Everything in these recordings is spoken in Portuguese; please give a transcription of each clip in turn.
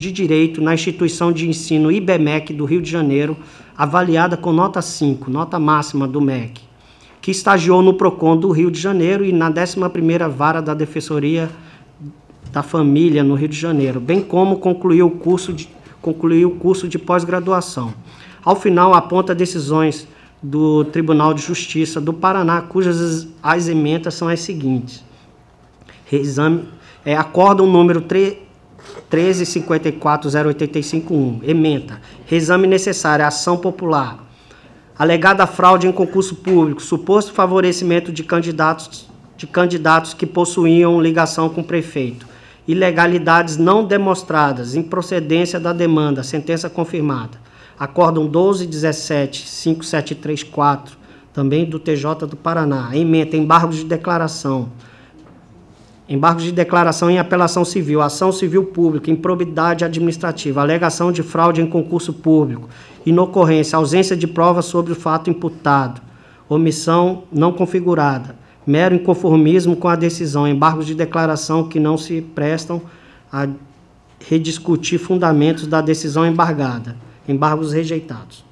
de Direito na instituição de ensino IBMEC do Rio de Janeiro, avaliada com nota 5, nota máxima do MEC, que estagiou no PROCON do Rio de Janeiro e na 11ª Vara da Defensoria da Família no Rio de Janeiro, bem como concluiu o curso de pós-graduação. Ao final, aponta decisões do Tribunal de Justiça do Paraná, cujas as emendas são as seguintes. Acórdão número 13.54.085.1, ementa, reexame necessário, ação popular, alegada fraude em concurso público, suposto favorecimento de candidatos que possuíam ligação com o prefeito, ilegalidades não demonstradas, improcedência da demanda, sentença confirmada. Acórdão 12.17.5734, também do TJ do Paraná, ementa, embargos de declaração em apelação civil, ação civil pública, improbidade administrativa, alegação de fraude em concurso público, inocorrência, ausência de provas sobre o fato imputado, omissão não configurada, mero inconformismo com a decisão, embargos de declaração que não se prestam a rediscutir fundamentos da decisão embargada, embargos rejeitados.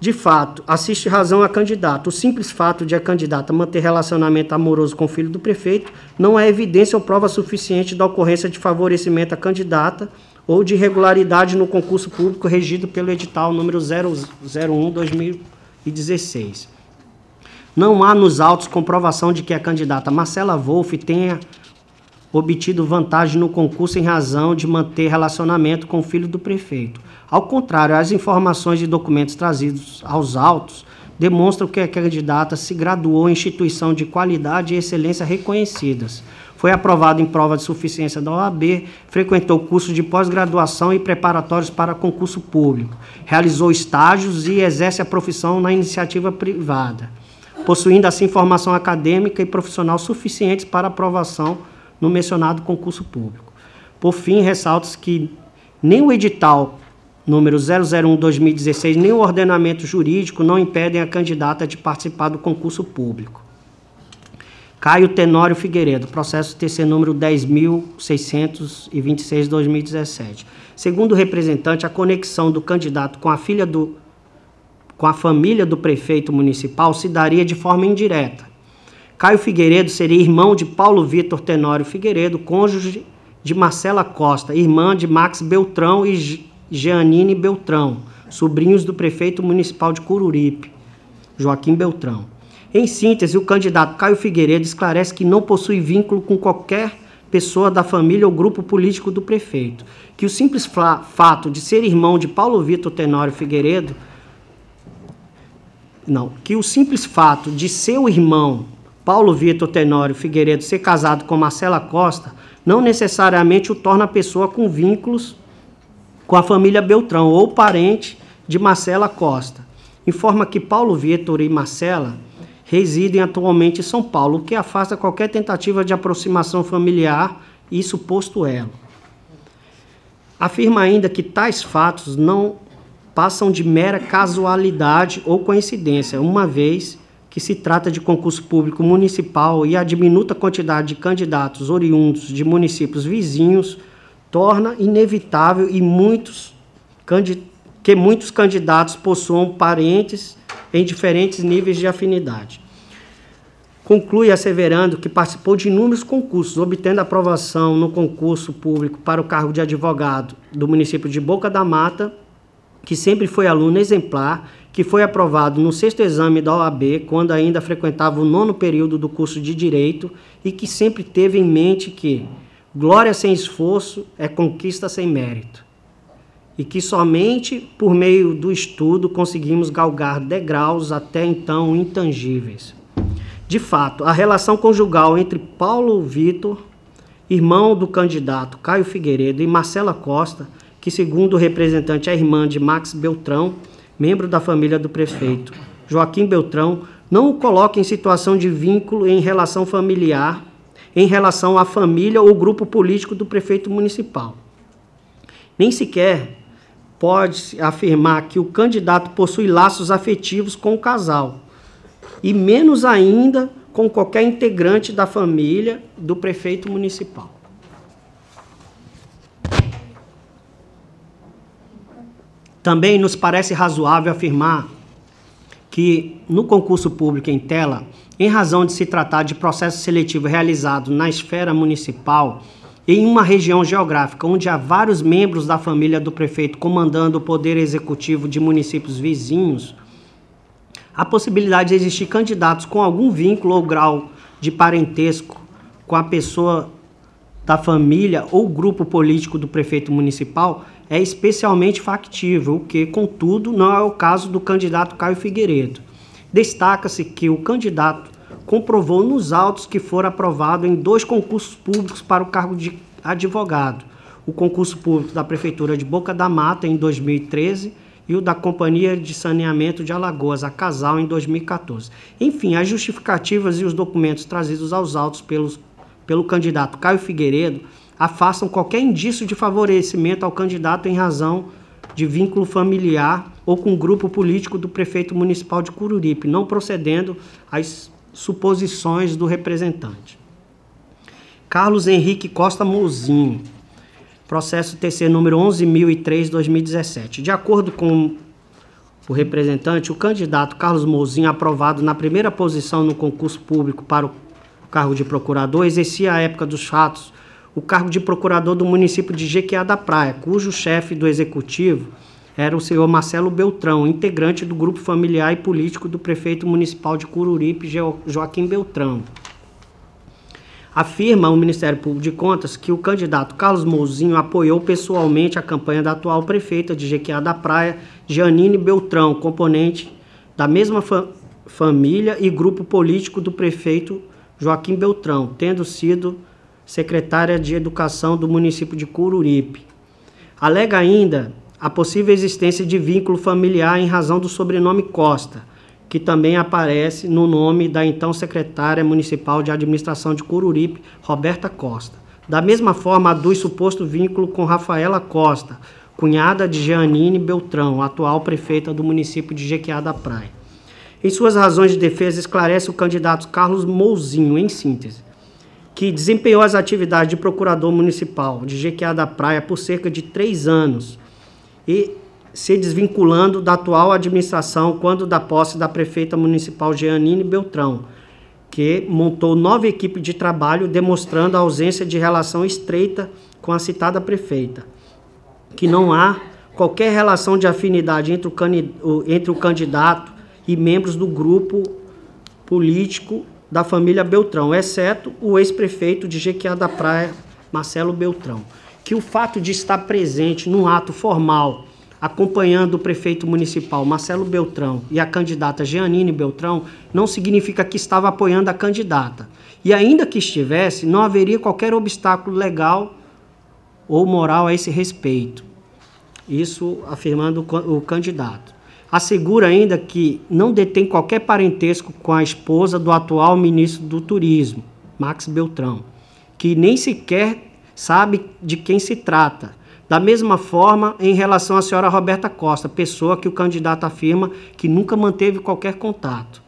De fato, assiste razão a candidato. O simples fato de a candidata manter relacionamento amoroso com o filho do prefeito não é evidência ou prova suficiente da ocorrência de favorecimento à candidata ou de irregularidade no concurso público regido pelo edital número 001/2016. Não há nos autos comprovação de que a candidata Marcela Wolff tenha obtido vantagem no concurso em razão de manter relacionamento com o filho do prefeito. Ao contrário, as informações e documentos trazidos aos autos demonstram que a candidata se graduou em instituição de qualidade e excelência reconhecidas. Foi aprovada em prova de suficiência da OAB, frequentou cursos de pós-graduação e preparatórios para concurso público, realizou estágios e exerce a profissão na iniciativa privada, possuindo assim formação acadêmica e profissional suficientes para aprovação no mencionado concurso público. Por fim, ressalto que nem o edital número 001/2016, nem o ordenamento jurídico não impedem a candidata de participar do concurso público. Caio Tenório Figueiredo, processo TC número 10.626/2017. Segundo o representante, a conexão do candidato com a família do prefeito municipal se daria de forma indireta. Caio Figueiredo seria irmão de Paulo Vitor Tenório Figueiredo, cônjuge de Marcela Costa, irmã de Max Beltrão e Jeanine Beltrão, sobrinhos do prefeito municipal de Coruripe, Joaquim Beltrão. Em síntese, o candidato Caio Figueiredo esclarece que não possui vínculo com qualquer pessoa da família ou grupo político do prefeito, que o simples fato de ser irmão de Paulo Vitor Tenório Figueiredo, que o simples fato de seu irmão Paulo Vitor Tenório Figueiredo ser casado com Marcela Costa não necessariamente o torna pessoa com vínculos com a família Beltrão ou parente de Marcela Costa. Informa que Paulo Vitor e Marcela residem atualmente em São Paulo, o que afasta qualquer tentativa de aproximação familiar e suposto elo. Afirma ainda que tais fatos não passam de mera casualidade ou coincidência, uma vez que se trata de concurso público municipal e a diminuta quantidade de candidatos oriundos de municípios vizinhos torna inevitável que muitos candidatos possuam parentes em diferentes níveis de afinidade. Conclui asseverando que participou de inúmeros concursos, obtendo aprovação no concurso público para o cargo de advogado do município de Boca da Mata, que sempre foi aluno exemplar, que foi aprovado no 6º exame da OAB, quando ainda frequentava o 9º período do curso de Direito, e que sempre teve em mente que glória sem esforço é conquista sem mérito, e que somente por meio do estudo conseguimos galgar degraus até então intangíveis. De fato, a relação conjugal entre Paulo Vitor, irmão do candidato Caio Figueiredo, e Marcela Costa, que segundo o representante é irmã de Max Beltrão, membro da família do prefeito Joaquim Beltrão, não o coloca em situação de vínculo em relação familiar, em relação à família ou grupo político do prefeito municipal. Nem sequer pode afirmar que o candidato possui laços afetivos com o casal, e menos ainda com qualquer integrante da família do prefeito municipal. Também nos parece razoável afirmar que, no concurso público em tela, em razão de se tratar de processo seletivo realizado na esfera municipal, em uma região geográfica onde há vários membros da família do prefeito comandando o poder executivo de municípios vizinhos, a possibilidade de existir candidatos com algum vínculo ou grau de parentesco com a pessoa da família ou grupo político do prefeito municipal é especialmente factível, o que, contudo, não é o caso do candidato Caio Figueiredo. Destaca-se que o candidato comprovou nos autos que fora aprovado em 2 concursos públicos para o cargo de advogado, o concurso público da Prefeitura de Boca da Mata em 2013 e o da Companhia de Saneamento de Alagoas, a Casal, em 2014. Enfim, as justificativas e os documentos trazidos aos autos pelo candidato Caio Figueiredo afastam qualquer indício de favorecimento ao candidato em razão de vínculo familiar ou com grupo político do prefeito municipal de Coruripe, não procedendo às suposições do representante. Carlos Henrique Costa Mouzinho, processo TC número 11.003/2017. De acordo com o representante, o candidato Carlos Mouzinho, aprovado na primeira posição no concurso público para o cargo de procurador, exercia à época dos fatos o cargo de procurador do município de Jequiá da Praia, cujo chefe do executivo era o senhor Marcelo Beltrão, integrante do grupo familiar e político do prefeito municipal de Coruripe, Joaquim Beltrão. Afirma o Ministério Público de Contas que o candidato Carlos Mouzinho apoiou pessoalmente a campanha da atual prefeita de Jequiá da Praia, Jeanine Beltrão, componente da mesma família e grupo político do prefeito Joaquim Beltrão, tendo sido secretária de Educação do município de Coruripe. Alega ainda a possível existência de vínculo familiar em razão do sobrenome Costa, que também aparece no nome da então secretária municipal de administração de Coruripe, Roberta Costa. Da mesma forma, aduz suposto vínculo com Rafaela Costa, cunhada de Jeanine Beltrão, atual prefeita do município de Jequiá da Praia. Em suas razões de defesa, esclarece o candidato Carlos Mouzinho, em síntese, que desempenhou as atividades de procurador municipal de Jequiá da Praia por cerca de 3 anos e se desvinculando da atual administração quando da posse da prefeita municipal Jeanine Beltrão, que montou 9 equipes de trabalho, demonstrando a ausência de relação estreita com a citada prefeita, que não há qualquer relação de afinidade entre o candidato e membros do grupo político da família Beltrão, exceto o ex-prefeito de Jequiá da Praia, Marcelo Beltrão, que o fato de estar presente num ato formal, acompanhando o prefeito municipal Marcelo Beltrão e a candidata Jeanine Beltrão, não significa que estava apoiando a candidata. E ainda que estivesse, não haveria qualquer obstáculo legal ou moral a esse respeito. Isso afirmando o candidato. Assegura ainda que não detém qualquer parentesco com a esposa do atual ministro do Turismo, Max Beltrão, que nem sequer sabe de quem se trata. Da mesma forma, em relação à senhora Roberta Costa, pessoa que o candidato afirma que nunca manteve qualquer contato.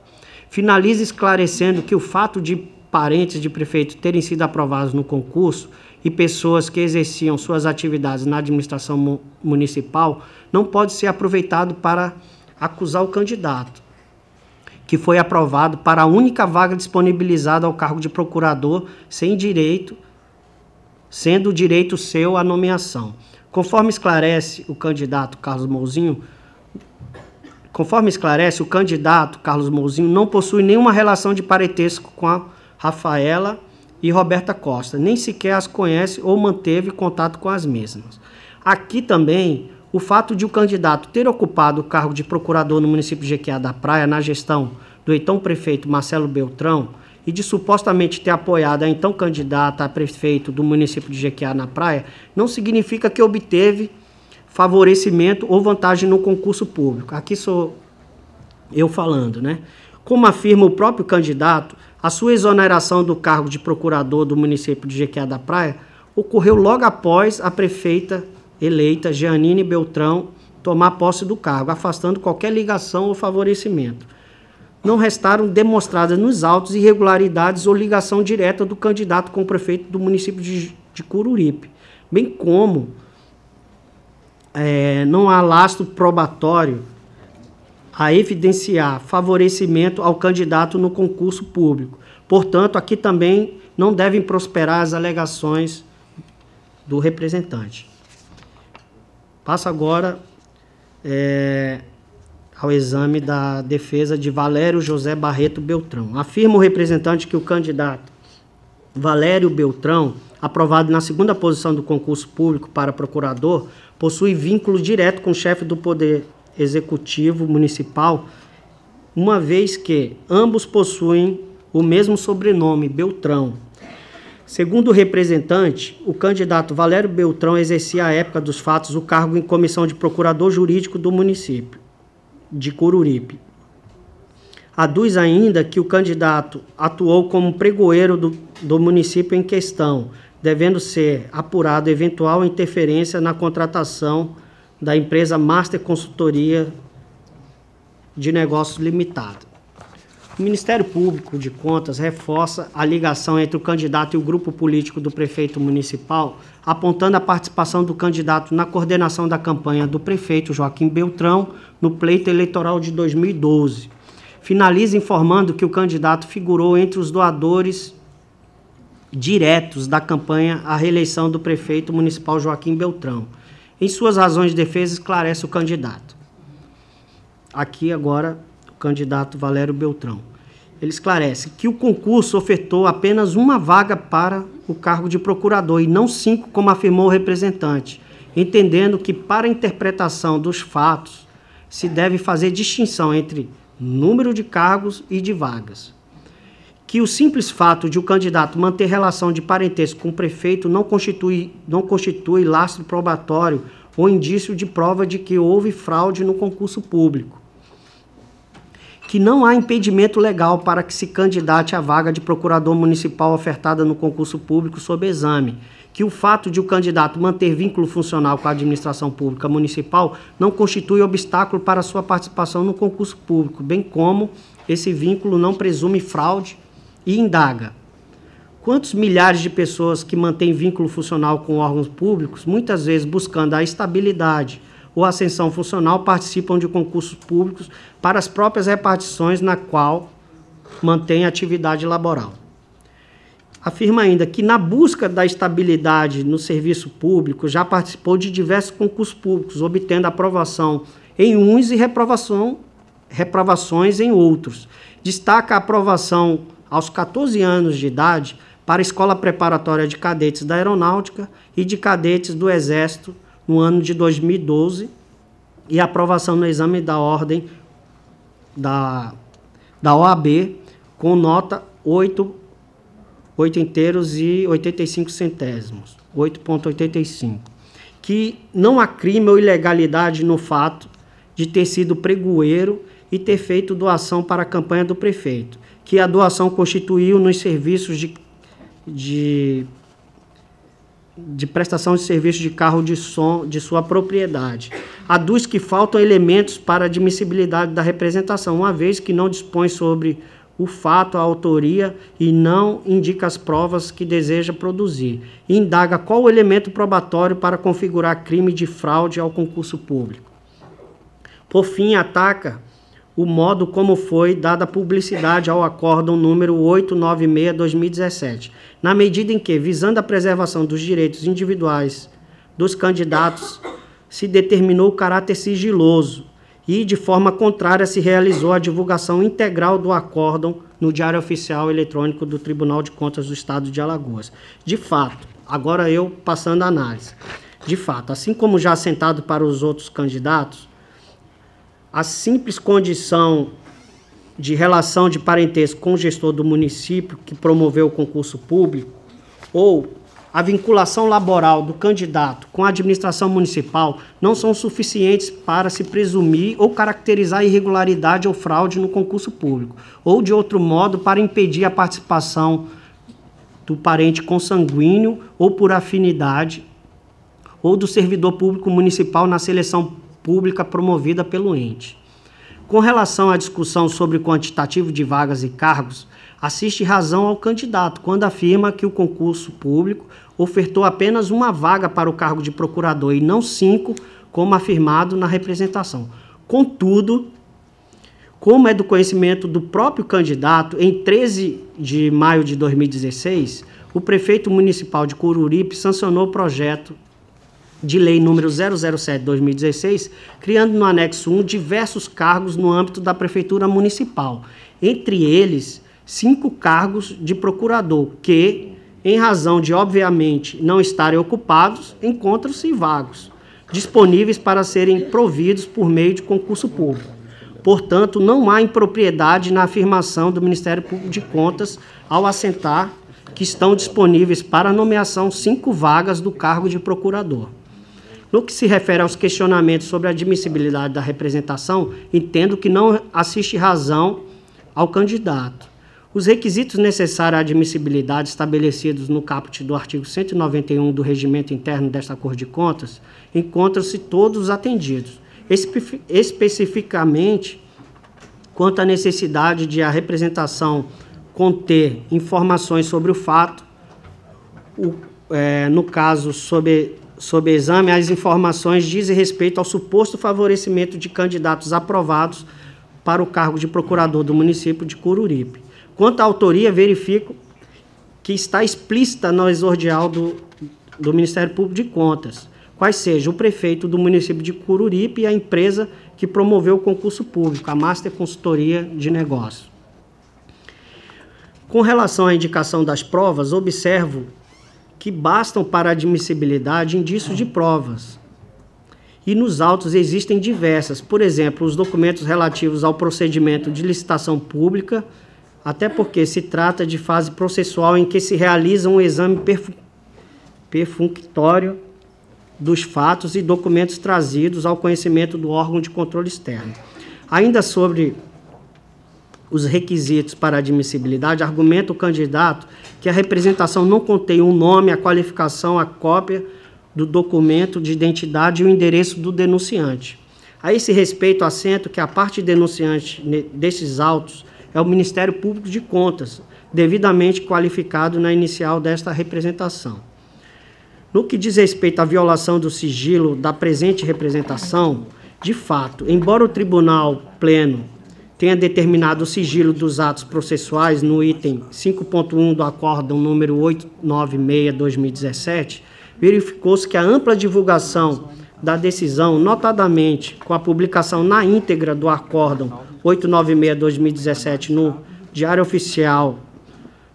Finaliza esclarecendo que o fato de parentes de prefeito terem sido aprovados no concurso e pessoas que exerciam suas atividades na administração municipal não pode ser aproveitado para acusar o candidato, que foi aprovado para a única vaga disponibilizada ao cargo de procurador, sendo direito seu a nomeação. Conforme esclarece o candidato Carlos Mouzinho, não possui nenhuma relação de parentesco com a Rafaela e Roberta Costa, nem sequer as conhece ou manteve contato com as mesmas. Aqui também, o fato de o candidato ter ocupado o cargo de procurador no município de Jequiá da Praia na gestão do então prefeito Marcelo Beltrão e de supostamente ter apoiado a então candidata a prefeito do município de Jequiá na Praia, não significa que obteve favorecimento ou vantagem no concurso público. Aqui sou eu falando, né? Como afirma o próprio candidato, a sua exoneração do cargo de procurador do município de Jequiá da Praia ocorreu logo após a prefeita eleita Jeanine Beltrão tomar posse do cargo, afastando qualquer ligação ou favorecimento. Não restaram demonstradas nos autos irregularidades ou ligação direta do candidato com o prefeito do município de Coruripe, bem como não há lastro probatório a evidenciar favorecimento ao candidato no concurso público. Portanto, aqui também não devem prosperar as alegações do representante. Passo agora ao exame da defesa de Valério José Barreto Beltrão. Afirma o representante que o candidato Valério Beltrão, aprovado na segunda posição do concurso público para procurador, possui vínculo direto com o chefe do Poder Executivo Municipal, uma vez que ambos possuem o mesmo sobrenome, Beltrão. Segundo o representante, o candidato Valério Beltrão exercia à época dos fatos o cargo em comissão de procurador jurídico do município de Coruripe. Aduz ainda que o candidato atuou como pregoeiro do município em questão, devendo ser apurado eventual interferência na contratação da empresa Master Consultoria de Negócios Limitada. O Ministério Público de Contas reforça a ligação entre o candidato e o grupo político do prefeito municipal, apontando a participação do candidato na coordenação da campanha do prefeito Joaquim Beltrão no pleito eleitoral de 2012. Finaliza informando que o candidato figurou entre os doadores diretos da campanha à reeleição do prefeito municipal Joaquim Beltrão. Em suas razões de defesa, esclarece o candidato. Aqui agora o candidato Valério Beltrão. Ele esclarece que o concurso ofertou apenas uma vaga para o cargo de procurador e não 5, como afirmou o representante, entendendo que para a interpretação dos fatos se deve fazer distinção entre número de cargos e de vagas. Que o simples fato de o candidato manter relação de parentesco com o prefeito não constitui lastro probatório ou indício de prova de que houve fraude no concurso público. Que não há impedimento legal para que se candidate à vaga de procurador municipal ofertada no concurso público sob exame. Que o fato de o candidato manter vínculo funcional com a administração pública municipal não constitui obstáculo para sua participação no concurso público, bem como esse vínculo não presume fraude e indaga. Quantos milhares de pessoas que mantêm vínculo funcional com órgãos públicos, muitas vezes buscando a estabilidade ou ascensão funcional, participam de concursos públicos para as próprias repartições na qual mantém atividade laboral. Afirma ainda que, na busca da estabilidade no serviço público, já participou de diversos concursos públicos, obtendo aprovação em uns e reprovações em outros. Destaca a aprovação aos 14 anos de idade para a Escola Preparatória de Cadetes da Aeronáutica e de Cadetes do Exército no ano de 2012 e a aprovação no exame da ordem da OAB com nota 8,85, que não há crime ou ilegalidade no fato de ter sido pregoeiro e ter feito doação para a campanha do prefeito, que a doação constituiu nos serviços de prestação de serviço de carro de som de sua propriedade. Aduz que faltam elementos para admissibilidade da representação, uma vez que não dispõe sobre o fato, a autoria e não indica as provas que deseja produzir. Indaga qual o elemento probatório para configurar crime de fraude ao concurso público. Por fim, ataca o modo como foi dada publicidade ao acórdão número 896/2017, na medida em que, visando a preservação dos direitos individuais dos candidatos, se determinou o caráter sigiloso e, de forma contrária, se realizou a divulgação integral do acórdão no Diário Oficial Eletrônico do Tribunal de Contas do Estado de Alagoas. De fato, agora eu passando a análise. De fato, assim como já assentado para os outros candidatos, a simples condição de relação de parentesco com o gestor do município que promoveu o concurso público ou a vinculação laboral do candidato com a administração municipal não são suficientes para se presumir ou caracterizar irregularidade ou fraude no concurso público, ou de outro modo para impedir a participação do parente consanguíneo ou por afinidade ou do servidor público municipal na seleção pública promovida pelo ente. Com relação à discussão sobre o quantitativo de vagas e cargos, assiste razão ao candidato quando afirma que o concurso público ofertou apenas uma vaga para o cargo de procurador e não 5, como afirmado na representação. Contudo, como é do conhecimento do próprio candidato, em 13 de maio de 2016, o prefeito municipal de Coruripe sancionou o projeto de lei número 007/2016, criando no anexo 1 diversos cargos no âmbito da prefeitura municipal, entre eles 5 cargos de procurador, que, em razão de, obviamente, não estarem ocupados, encontram-se vagos, disponíveis para serem providos por meio de concurso público. Portanto, não há impropriedade na afirmação do Ministério Público de Contas ao assentar que estão disponíveis para nomeação 5 vagas do cargo de procurador. No que se refere aos questionamentos sobre a admissibilidade da representação, entendo que não assiste razão ao candidato. Os requisitos necessários à admissibilidade estabelecidos no caput do artigo 191 do Regimento Interno desta Corte de Contas encontram-se todos atendidos. Especificamente, quanto à necessidade de a representação conter informações sobre o fato, no caso, sob exame, as informações dizem respeito ao suposto favorecimento de candidatos aprovados para o cargo de procurador do município de Coruripe. Quanto à autoria, verifico que está explícita no exordial do Ministério Público de Contas, quais sejam o prefeito do município de Coruripe e a empresa que promoveu o concurso público, a Master Consultoria de Negócios. Com relação à indicação das provas, observo que bastam para admissibilidade indícios de provas. E nos autos existem diversas, por exemplo, os documentos relativos ao procedimento de licitação pública, até porque se trata de fase processual em que se realiza um exame perfunctório dos fatos e documentos trazidos ao conhecimento do órgão de controle externo. Ainda sobre os requisitos para admissibilidade, argumenta o candidato que a representação não contém o nome, a qualificação, a cópia do documento de identidade e o endereço do denunciante. A esse respeito, assento que a parte denunciante destes autos é o Ministério Público de Contas, devidamente qualificado na inicial desta representação. No que diz respeito à violação do sigilo da presente representação, de fato, embora o Tribunal Pleno tenha determinado o sigilo dos atos processuais no item 5.1 do Acórdão número 896/2017, verificou-se que a ampla divulgação da decisão, notadamente com a publicação na íntegra do Acórdão 896/2017 no Diário Oficial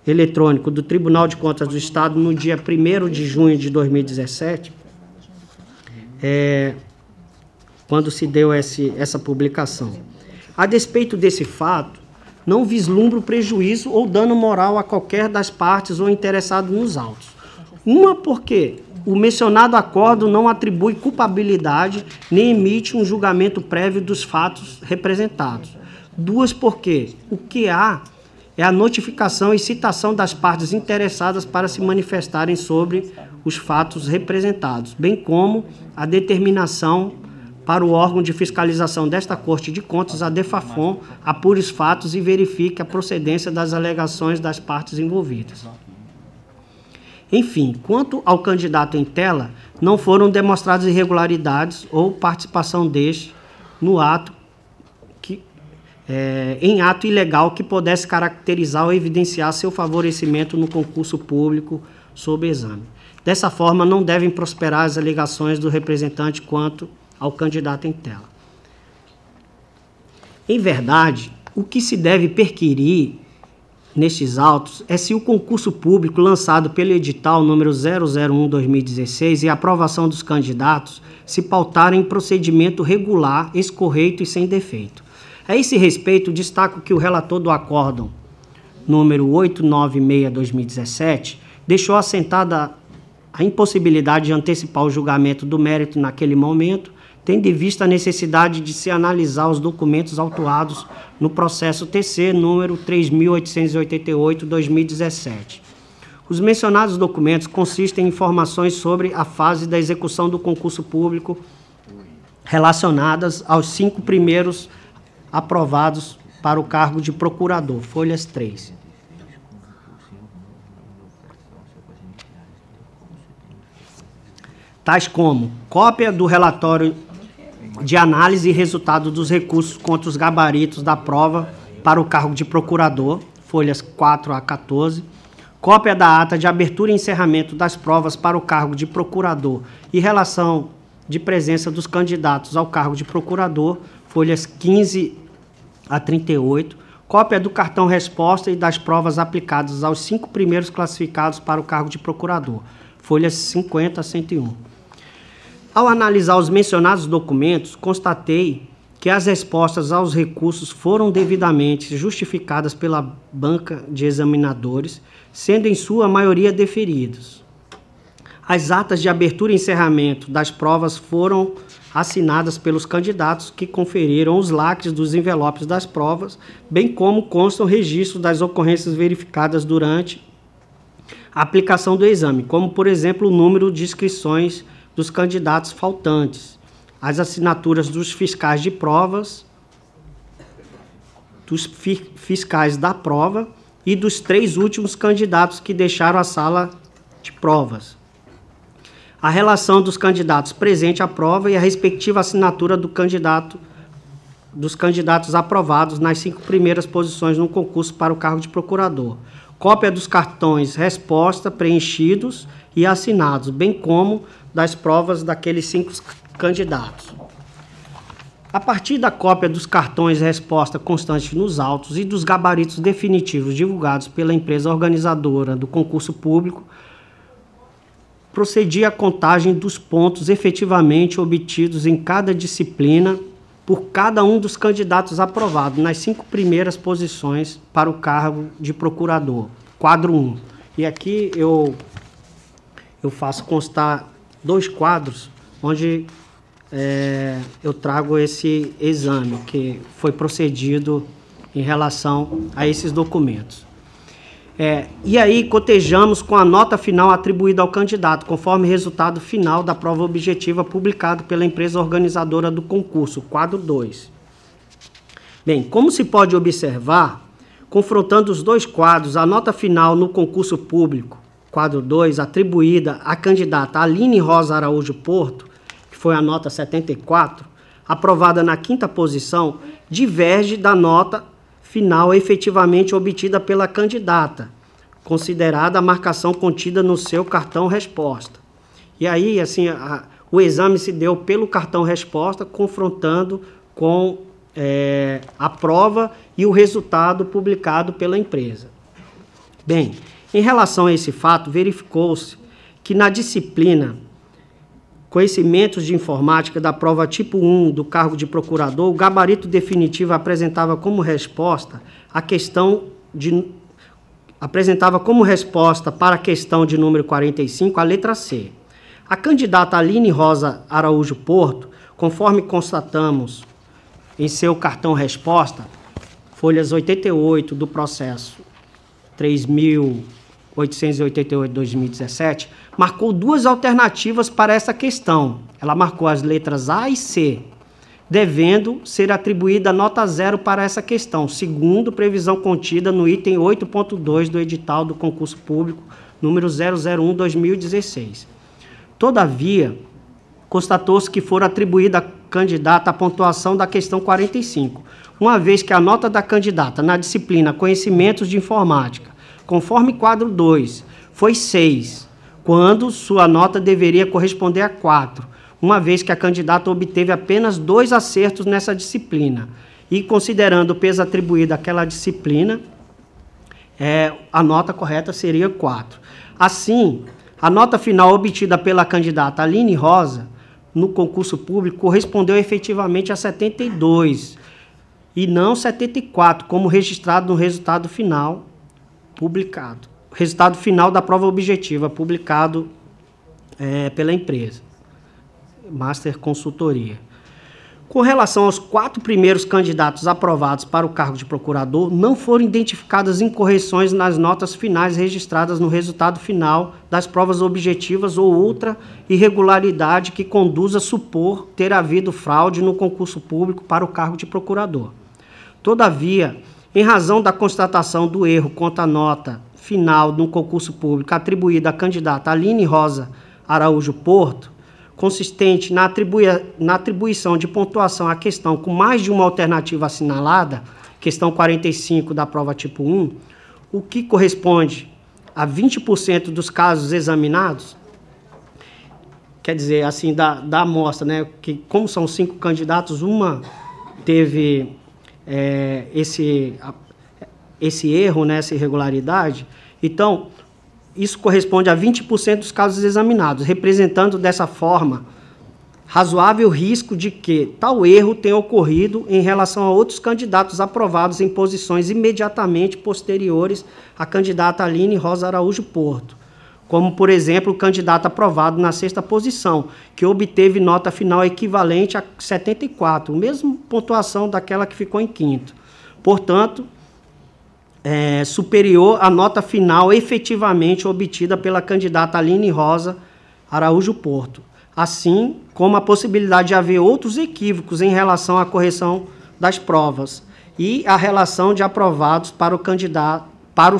Eletrônico do Tribunal de Contas do Estado no dia 1º de junho de 2017, quando se deu essa publicação. A despeito desse fato, não vislumbro prejuízo ou dano moral a qualquer das partes ou interessado nos autos. Uma, porque o mencionado acordo não atribui culpabilidade nem emite um julgamento prévio dos fatos representados. Duas, porque o que há é a notificação e citação das partes interessadas para se manifestarem sobre os fatos representados, bem como a determinação para o órgão de fiscalização desta Corte de Contas, a DEFAFON, apure os fatos e verifique a procedência das alegações das partes envolvidas. Enfim, quanto ao candidato em tela, não foram demonstradas irregularidades ou participação deste no ato em ato ilegal que pudesse caracterizar ou evidenciar seu favorecimento no concurso público sob exame. Dessa forma, não devem prosperar as alegações do representante quanto ao candidato em tela. Em verdade, o que se deve perquirir nestes autos é se o concurso público lançado pelo edital número 001/2016 e a aprovação dos candidatos se pautarem em procedimento regular, escorreito e sem defeito. A esse respeito, destaco que o relator do acórdão número 896/2017 deixou assentada a impossibilidade de antecipar o julgamento do mérito naquele momento, tendo em vista a necessidade de se analisar os documentos autuados no processo TC número 3.888/2017. Os mencionados documentos consistem em informações sobre a fase da execução do concurso público relacionadas aos 5 primeiros aprovados para o cargo de procurador, folhas 3. Tais como cópia do relatório de análise e resultado dos recursos contra os gabaritos da prova para o cargo de procurador, folhas 4 a 14, cópia da ata de abertura e encerramento das provas para o cargo de procurador e relação de presença dos candidatos ao cargo de procurador, folhas 15 a 38, cópia do cartão resposta e das provas aplicadas aos 5 primeiros classificados para o cargo de procurador, folhas 50 a 101. Ao analisar os mencionados documentos, constatei que as respostas aos recursos foram devidamente justificadas pela banca de examinadores, sendo em sua maioria deferidos. As atas de abertura e encerramento das provas foram assinadas pelos candidatos que conferiram os lacres dos envelopes das provas, bem como constam registros das ocorrências verificadas durante a aplicação do exame, como, por exemplo, o número de inscrições dos candidatos faltantes, as assinaturas dos fiscais de provas, dos fiscais da prova e dos 3 últimos candidatos que deixaram a sala de provas, a relação dos candidatos presente à prova e a respectiva assinatura dos candidatos aprovados nas 5 primeiras posições no concurso para o cargo de procurador, cópia dos cartões resposta preenchidos e assinados, bem como das provas daqueles 5 candidatos. A partir da cópia dos cartões resposta constantes nos autos e dos gabaritos definitivos divulgados pela empresa organizadora do concurso público, procedi à contagem dos pontos efetivamente obtidos em cada disciplina por cada um dos candidatos aprovados nas 5 primeiras posições para o cargo de procurador, quadro 1. E aqui eu faço constar 2 quadros onde eu trago esse exame que foi procedido em relação a esses documentos. E aí cotejamos com a nota final atribuída ao candidato, conforme resultado final da prova objetiva publicado pela empresa organizadora do concurso, quadro 2. Bem, como se pode observar, confrontando os 2 quadros, a nota final no concurso público, quadro 2, atribuída à candidata Aline Rosa Araújo Porto, que foi a nota 74, aprovada na 5ª posição, diverge da nota final efetivamente obtida pela candidata, considerada a marcação contida no seu cartão resposta. E aí, assim, o exame se deu pelo cartão resposta, confrontando com a prova e o resultado publicado pela empresa. Bem, em relação a esse fato, verificou-se que na disciplina Conhecimentos de Informática da prova tipo 1 do cargo de procurador, o gabarito definitivo apresentava como resposta para a questão de número 45, a letra C. A candidata Aline Rosa Araújo Porto, conforme constatamos em seu cartão resposta, folhas 88 do processo 3.888/2017, marcou 2 alternativas para essa questão. Ela marcou as letras A e C, devendo ser atribuída nota 0 para essa questão, segundo previsão contida no item 8.2 do edital do concurso público número 001/2016. Todavia, constatou-se que for atribuída à candidata a pontuação da questão 45, uma vez que a nota da candidata na disciplina Conhecimentos de Informática, conforme quadro 2, foi 6, quando sua nota deveria corresponder a 4, uma vez que a candidata obteve apenas 2 acertos nessa disciplina. E, considerando o peso atribuído àquela disciplina, a nota correta seria 4. Assim, a nota final obtida pela candidata Aline Rosa, no concurso público, correspondeu efetivamente a 72, e não 74, como registrado no resultado final publicado. Resultado final da prova objetiva, publicado pela empresa, Master Consultoria. Com relação aos 4 primeiros candidatos aprovados para o cargo de procurador, não foram identificadas incorreções nas notas finais registradas no resultado final das provas objetivas ou outra irregularidade que conduza a supor ter havido fraude no concurso público para o cargo de procurador. Todavia, em razão da constatação do erro quanto à nota final no concurso público atribuída à candidata Aline Rosa Araújo Porto, consistente na atribuição de pontuação à questão com mais de uma alternativa assinalada, questão 45 da prova tipo 1, o que corresponde a 20% dos casos examinados, quer dizer, assim, da amostra, né, que como são 5 candidatos, uma teve esse erro, né, essa irregularidade, então, isso corresponde a 20% dos casos examinados, representando dessa forma razoável risco de que tal erro tenha ocorrido em relação a outros candidatos aprovados em posições imediatamente posteriores à candidata Aline Rosa Araújo Porto, como, por exemplo, o candidato aprovado na 6ª posição, que obteve nota final equivalente a 74, a mesma pontuação daquela que ficou em 5º. Portanto, superior à nota final efetivamente obtida pela candidata Aline Rosa Araújo Porto, assim como a possibilidade de haver outros equívocos em relação à correção das provas e a relação de aprovados para o candidato para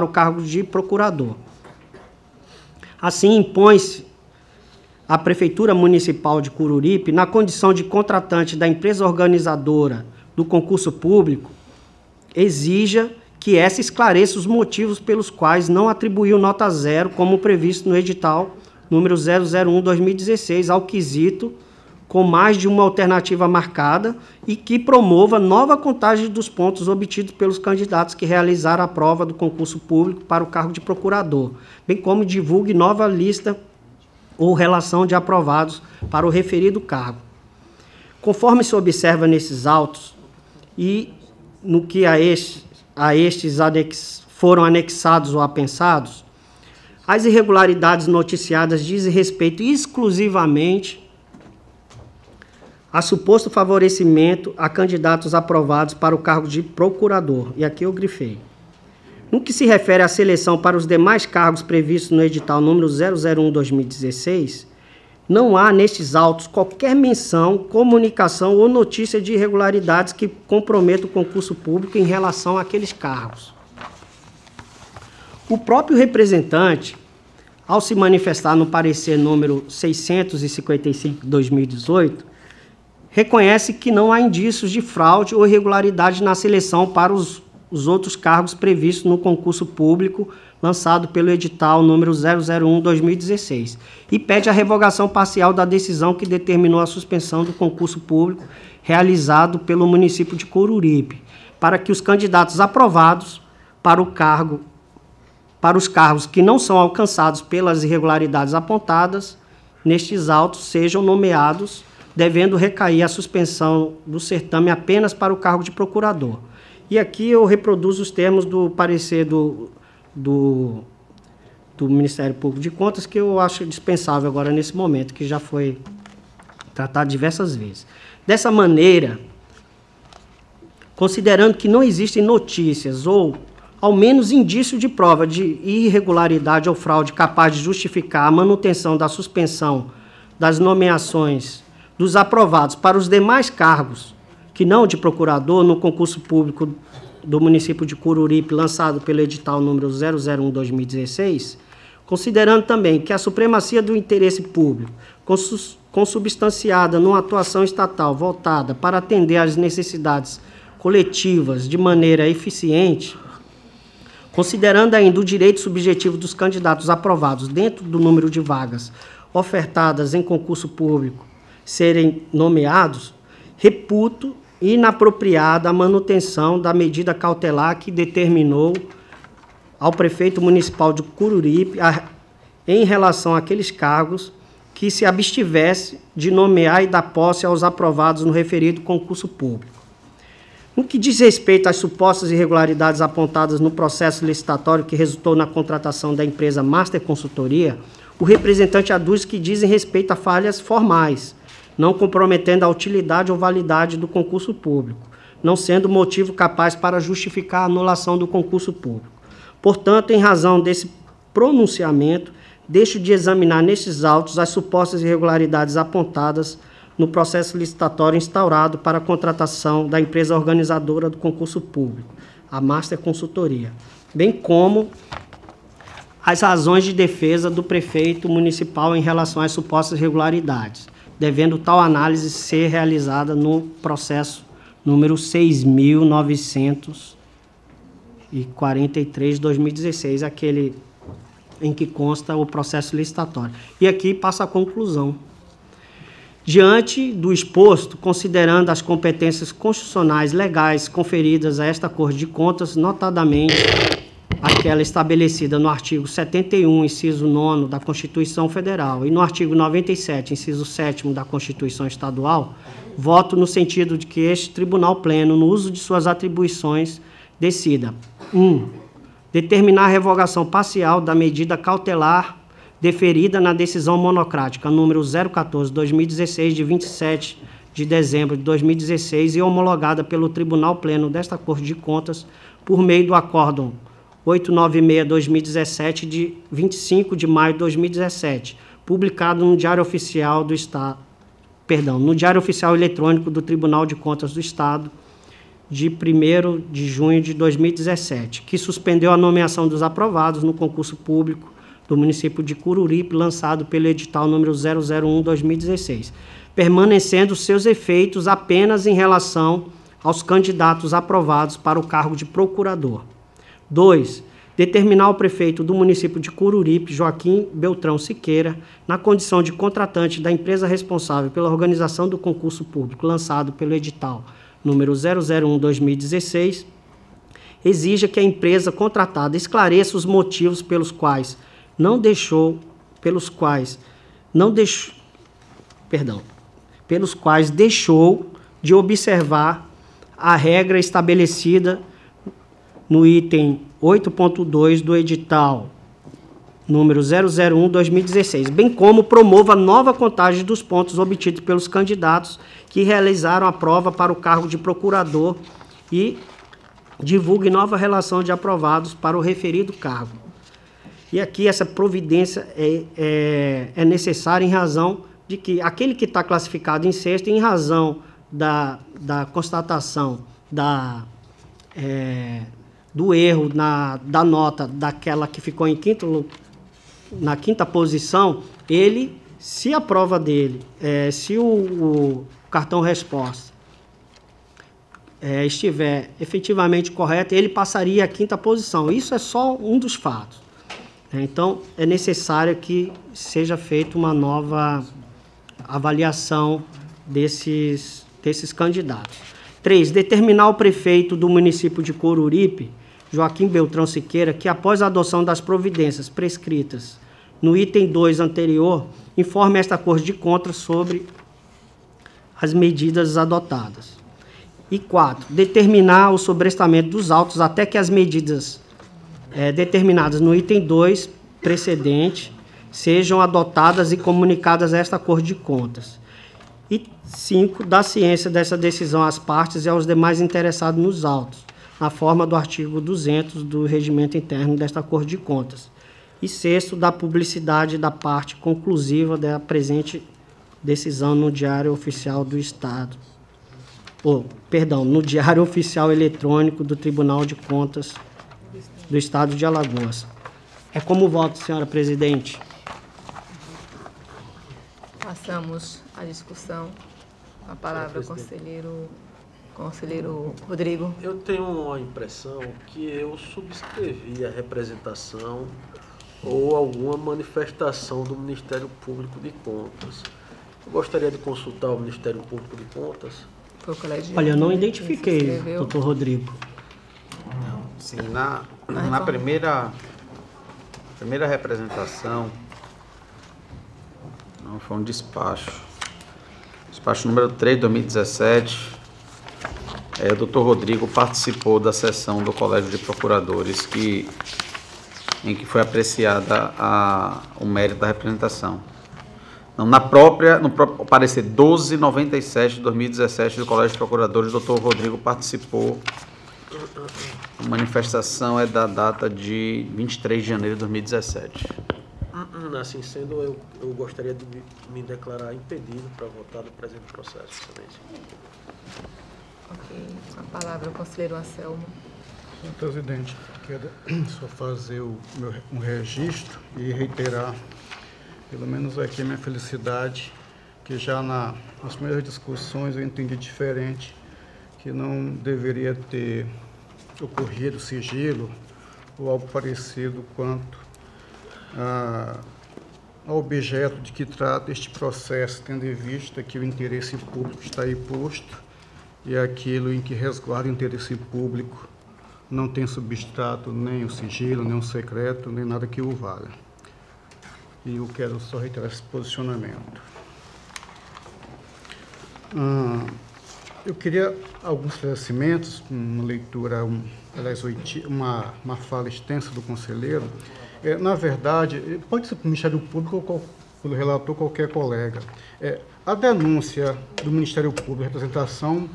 o cargo de procurador. Assim, impõe-se à Prefeitura Municipal de Coruripe, na condição de contratante da empresa organizadora do concurso público, exija que essa esclareça os motivos pelos quais não atribuiu nota 0, como previsto no edital número 001/2016, ao quesito com mais de uma alternativa marcada e que promova nova contagem dos pontos obtidos pelos candidatos que realizaram a prova do concurso público para o cargo de procurador, bem como divulgue nova lista ou relação de aprovados para o referido cargo. Conforme se observa nesses autos, e no que a estes foram anexados ou apensados, as irregularidades noticiadas dizem respeito exclusivamente a suposto favorecimento a candidatos aprovados para o cargo de procurador. E aqui eu grifei. No que se refere à seleção para os demais cargos previstos no edital número 001/2016, não há nestes autos qualquer menção, comunicação ou notícia de irregularidades que comprometam o concurso público em relação àqueles cargos. O próprio representante, ao se manifestar no parecer número 655/2018, reconhece que não há indícios de fraude ou irregularidade na seleção para os outros cargos previstos no concurso público lançado pelo edital número 001/2016 e pede a revogação parcial da decisão que determinou a suspensão do concurso público realizado pelo município de Coruripe, para que os candidatos aprovados para os cargos que não são alcançados pelas irregularidades apontadas nestes autos sejam nomeados, devendo recair a suspensão do certame apenas para o cargo de procurador. E aqui eu reproduzo os termos do parecer do Ministério Público de Contas, que eu acho dispensável agora nesse momento, que já foi tratado diversas vezes. Dessa maneira, considerando que não existem notícias ou, ao menos, indício de prova de irregularidade ou fraude capaz de justificar a manutenção da suspensão das nomeações dos aprovados para os demais cargos, que não de procurador, no concurso público do município de Coruripe, lançado pelo edital número 001/2016, considerando também que a supremacia do interesse público, consubstanciada numa atuação estatal voltada para atender às necessidades coletivas de maneira eficiente, considerando ainda o direito subjetivo dos candidatos aprovados dentro do número de vagas ofertadas em concurso público serem nomeados, reputo inapropriada a manutenção da medida cautelar que determinou ao prefeito municipal de Coruripe em relação àqueles cargos que se abstivesse de nomear e dar posse aos aprovados no referido concurso público. No que diz respeito às supostas irregularidades apontadas no processo licitatório que resultou na contratação da empresa Master Consultoria, o representante aduz que dizem respeito a falhas formais, não comprometendo a utilidade ou validade do concurso público, não sendo motivo capaz para justificar a anulação do concurso público. Portanto, em razão desse pronunciamento, deixo de examinar nestes autos as supostas irregularidades apontadas no processo licitatório instaurado para a contratação da empresa organizadora do concurso público, a Master Consultoria, bem como as razões de defesa do prefeito municipal em relação às supostas irregularidades, devendo tal análise ser realizada no processo número 6.943/2016, aquele em que consta o processo licitatório. E aqui passa a conclusão. Diante do exposto, considerando as competências constitucionais legais conferidas a esta Corte de Contas, notadamente aquela estabelecida no artigo 71, inciso 9 da Constituição Federal e no artigo 97, inciso 7º da Constituição Estadual, voto no sentido de que este Tribunal Pleno, no uso de suas atribuições, decida: 1. Determinar a revogação parcial da medida cautelar deferida na decisão monocrática número 014/2016, de 27 de dezembro de 2016 e homologada pelo Tribunal Pleno desta Corte de Contas por meio do Acórdão 896/2017, de 25 de maio de 2017, publicado no Diário Oficial do Estado, no Diário Oficial Eletrônico do Tribunal de Contas do Estado, de 1º de junho de 2017, que suspendeu a nomeação dos aprovados no concurso público do município de Coruripe, lançado pelo edital número 001/2016, permanecendo seus efeitos apenas em relação aos candidatos aprovados para o cargo de procurador. 2. Determinar o prefeito do município de Coruripe, Joaquim Beltrão Siqueira, na condição de contratante da empresa responsável pela organização do concurso público lançado pelo edital número 001/2016, exija que a empresa contratada esclareça os motivos pelos quais deixou de observar a regra estabelecida no item 8.2 do edital número 001/2016, bem como promova nova contagem dos pontos obtidos pelos candidatos que realizaram a prova para o cargo de procurador e divulgue nova relação de aprovados para o referido cargo. E aqui essa providência é necessária em razão de que aquele que está classificado em sexto, em razão da constatação do erro da nota daquela que ficou na quinta posição, ele, se a prova dele, se o cartão resposta estiver efetivamente correto, ele passaria à quinta posição. Isso é só um dos fatos. Então, é necessário que seja feita uma nova avaliação desses candidatos. 3. Determinar o prefeito do município de Coruripe, Joaquim Beltrão Siqueira, que após a adoção das providências prescritas no item 2 anterior, informe esta Corte de Contas sobre as medidas adotadas. E 4. Determinar o sobrestamento dos autos até que as medidas determinadas no item 2 precedente sejam adotadas e comunicadas a esta Corte de Contas. E 5. Dar ciência dessa decisão às partes e aos demais interessados nos autos, na forma do artigo 200 do Regimento Interno desta Corte de Contas. E 6. Da publicidade da parte conclusiva da presente decisão no Diário Oficial do Estado. No Diário Oficial Eletrônico do Tribunal de Contas do Estado de Alagoas. É como voto, senhora presidente. Passamos à discussão. A palavra ao conselheiro Rodrigo. Eu tenho uma impressão que eu subscrevi a representação ou alguma manifestação do Ministério Público de Contas. Eu gostaria de consultar o Ministério Público de Contas. Foi o colégio. Olha, eu não identifiquei, doutor Rodrigo. Sim, na primeira representação, não, foi um despacho número 3, 2017, o doutor Rodrigo participou da sessão do Colégio de Procuradores em que foi apreciada o mérito da representação. Não, no próprio parecer 1297 de 2017 do Colégio de Procuradores, o doutor Rodrigo participou. A manifestação é da data de 23 de janeiro de 2017. Assim sendo, eu gostaria de me declarar impedido para votar no presente processo, excelência. Ok. A palavra ao conselheiro Anselmo. Senhor presidente, quero só fazer um registro e reiterar, pelo menos aqui, a minha felicidade, que já nas primeiras discussões eu entendi diferente, que não deveria ter ocorrido sigilo ou algo parecido quanto ao objeto de que trata este processo, tendo em vista que o interesse público está aí posto e aquilo em que resguarda o interesse público não tem substrato nem o sigilo, nem o secreto, nem nada que o valha. E eu quero só reiterar esse posicionamento. Eu queria alguns esclarecimentos, uma leitura, uma fala extensa do conselheiro. Na verdade, pode ser para o Ministério Público ou pelo relator, qualquer colega. A denúncia do Ministério Público, a representação,